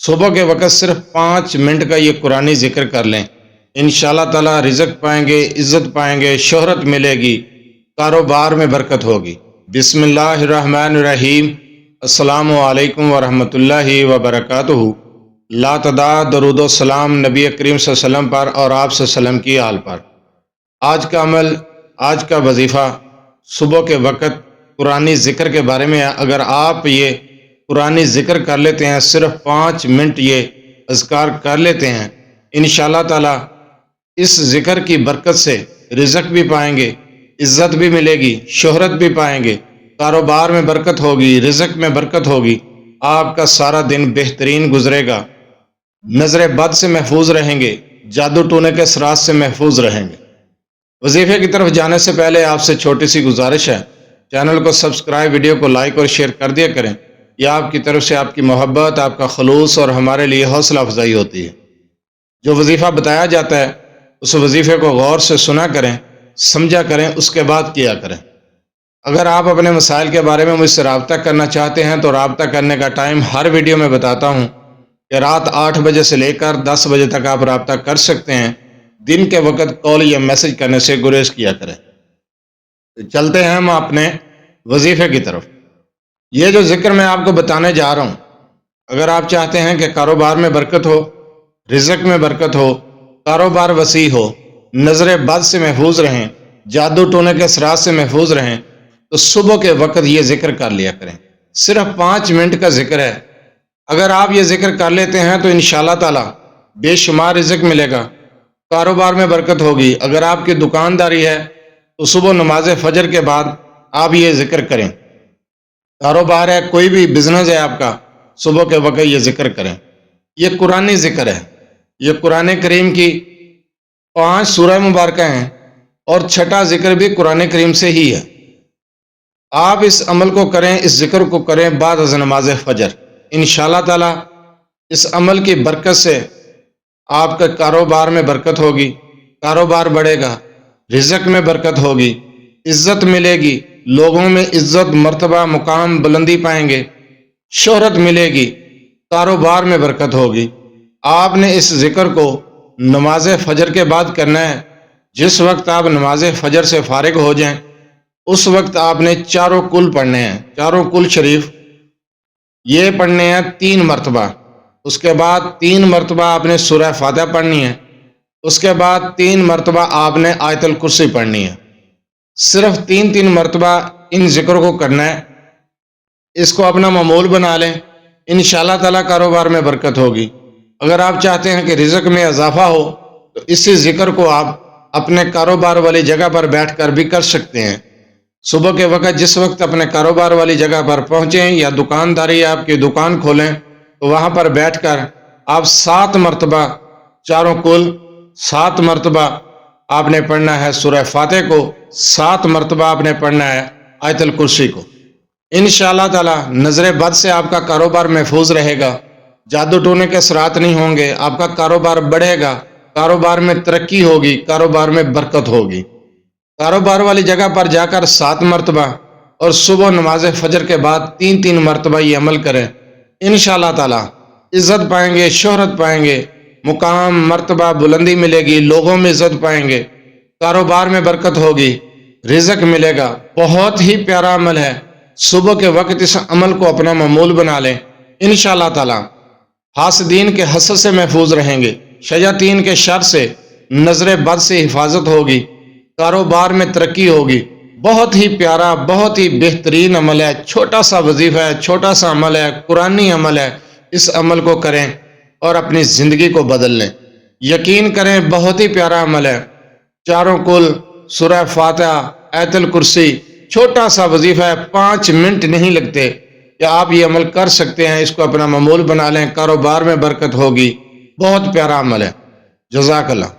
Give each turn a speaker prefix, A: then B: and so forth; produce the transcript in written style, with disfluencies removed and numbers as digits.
A: صبح کے وقت صرف 5 منٹ کا یہ قرآنی ذکر کر لیں، انشاءاللہ تعالی رزق پائیں گے، عزت پائیں گے، شہرت ملے گی، کاروبار میں برکت ہوگی۔ بسم اللہ الرحمن الرحیم۔ السلام علیکم ورحمۃ اللہ وبرکاتہ۔ لا تعداد درود و سلام نبی کریم صلی اللہ علیہ وسلم پر اور آپ صلی اللہ علیہ وسلم کی آل پر۔ آج کا عمل، آج کا وظیفہ صبح کے وقت قرآنی ذکر کے بارے میں۔ اگر آپ یہ قرآنی ذکر کر لیتے ہیں، صرف 5 منٹ یہ اذکار کر لیتے ہیں، انشاءاللہ تعالی اس ذکر کی برکت سے رزق بھی پائیں گے، عزت بھی ملے گی، شہرت بھی پائیں گے، کاروبار میں برکت ہوگی، رزق میں برکت ہوگی، آپ کا سارا دن بہترین گزرے گا، نظر بد سے محفوظ رہیں گے، جادو ٹونے کے اثرات سے محفوظ رہیں گے۔ وظیفے کی طرف جانے سے پہلے آپ سے چھوٹی سی گزارش ہے، چینل کو سبسکرائب، ویڈیو کو لائک اور شیئر کر دیا کریں۔ یہ آپ کی طرف سے آپ کی محبت، آپ کا خلوص اور ہمارے لیے حوصلہ افزائی ہوتی ہے۔ جو وظیفہ بتایا جاتا ہے اس وظیفے کو غور سے سنا کریں، سمجھا کریں، اس کے بعد کیا کریں۔ اگر آپ اپنے مسائل کے بارے میں مجھ سے رابطہ کرنا چاہتے ہیں تو رابطہ کرنے کا ٹائم ہر ویڈیو میں بتاتا ہوں کہ رات 8 بجے سے لے کر 10 بجے تک آپ رابطہ کر سکتے ہیں۔ دن کے وقت کال یا میسج کرنے سے گریز کیا کریں۔ چلتے ہیں ہم اپنے وظیفے کی طرف۔ یہ جو ذکر میں آپ کو بتانے جا رہا ہوں، اگر آپ چاہتے ہیں کہ کاروبار میں برکت ہو، رزق میں برکت ہو، کاروبار وسیع ہو، نظر بد سے محفوظ رہیں، جادو ٹونے کے اثرات سے محفوظ رہیں، تو صبح کے وقت یہ ذکر کر لیا کریں۔ صرف 5 منٹ کا ذکر ہے۔ اگر آپ یہ ذکر کر لیتے ہیں تو انشاءاللہ تعالی بے شمار رزق ملے گا، کاروبار میں برکت ہوگی۔ اگر آپ کی دکانداری ہے تو صبح نماز فجر کے بعد آپ یہ ذکر کریں۔ کاروبار ہے، کوئی بھی بزنس ہے آپ کا، صبح کے وقت یہ ذکر کریں۔ یہ قرآنی ذکر ہے، یہ قرآن کریم کی 5 سورہ مبارکہ ہیں اور چھٹا ذکر بھی قرآن کریم سے ہی ہے۔ آپ اس عمل کو کریں، اس ذکر کو کریں بعد از نماز فجر۔ انشاءاللہ تعالی اس عمل کی برکت سے آپ کا کاروبار میں برکت ہوگی، کاروبار بڑھے گا، رزق میں برکت ہوگی، عزت ملے گی، لوگوں میں عزت، مرتبہ، مقام، بلندی پائیں گے، شہرت ملے گی، کاروبار میں برکت ہوگی۔ آپ نے اس ذکر کو نماز فجر کے بعد کرنا ہے۔ جس وقت آپ نماز فجر سے فارغ ہو جائیں اس وقت آپ نے چاروں کل پڑھنے ہیں، چاروں کل شریف یہ پڑھنے ہیں 3 مرتبہ۔ اس کے بعد 3 مرتبہ آپ نے سورہ فاتحہ پڑھنی ہے۔ اس کے بعد 3 مرتبہ آپ نے آیت الکرسی پڑھنی ہے۔ صرف 3 مرتبہ ان ذکر کو کرنا ہے۔ اس کو اپنا معمول بنا لیں، انشاءاللہ تعالی کاروبار میں برکت ہوگی۔ اگر آپ چاہتے ہیں کہ رزق میں اضافہ ہو تو اسی ذکر کو آپ اپنے کاروبار والی جگہ پر بیٹھ کر بھی کر سکتے ہیں۔ صبح کے وقت جس وقت اپنے کاروبار والی جگہ پر پہنچیں یا دکانداری آپ کی دکان کھولیں تو وہاں پر بیٹھ کر آپ 7 مرتبہ، چاروں کل 7 مرتبہ آپ نے پڑھنا ہے سورہ فاتحہ کو، 7 مرتبہ آپ نے پڑھنا ہے آیت الکرسی کو۔ انشاءاللہ تعالی نظر بد سے آپ کا کاروبار محفوظ رہے گا، جادو ٹونے کے اثرات نہیں ہوں گے، آپ کا کاروبار بڑھے گا، کاروبار میں ترقی ہوگی، کاروبار میں برکت ہوگی۔ کاروبار والی جگہ پر جا کر 7 مرتبہ اور صبح نماز فجر کے بعد 3 مرتبہ یہ عمل کریں، انشاءاللہ تعالی عزت پائیں گے، شہرت پائیں گے، مقام، مرتبہ، بلندی ملے گی، لوگوں میں عزت پائیں گے، کاروبار میں برکت ہوگی، رزق ملے گا۔ بہت ہی پیارا عمل ہے۔ صبح کے وقت اس عمل کو اپنا معمول بنا لیں، انشاءاللہ تعالی حاسدین کے حسد سے محفوظ رہیں گے، شیاطین کے شر سے، نظر بد سے حفاظت ہوگی، کاروبار میں ترقی ہوگی۔ بہت ہی پیارا، بہت ہی بہترین عمل ہے، چھوٹا سا وظیفہ ہے، چھوٹا سا عمل ہے، قرآنی عمل ہے۔ اس عمل کو کریں اور اپنی زندگی کو بدل لیں۔ یقین کریں بہت ہی پیارا عمل ہے۔ چاروں کل، سورہ فاتحہ، آیت الکرسی، چھوٹا سا وظیفہ ہے، 5 منٹ نہیں لگتے کہ آپ یہ عمل کر سکتے ہیں۔ اس کو اپنا معمول بنا لیں، کاروبار میں برکت ہوگی۔ بہت پیارا عمل ہے۔ جزاک اللہ۔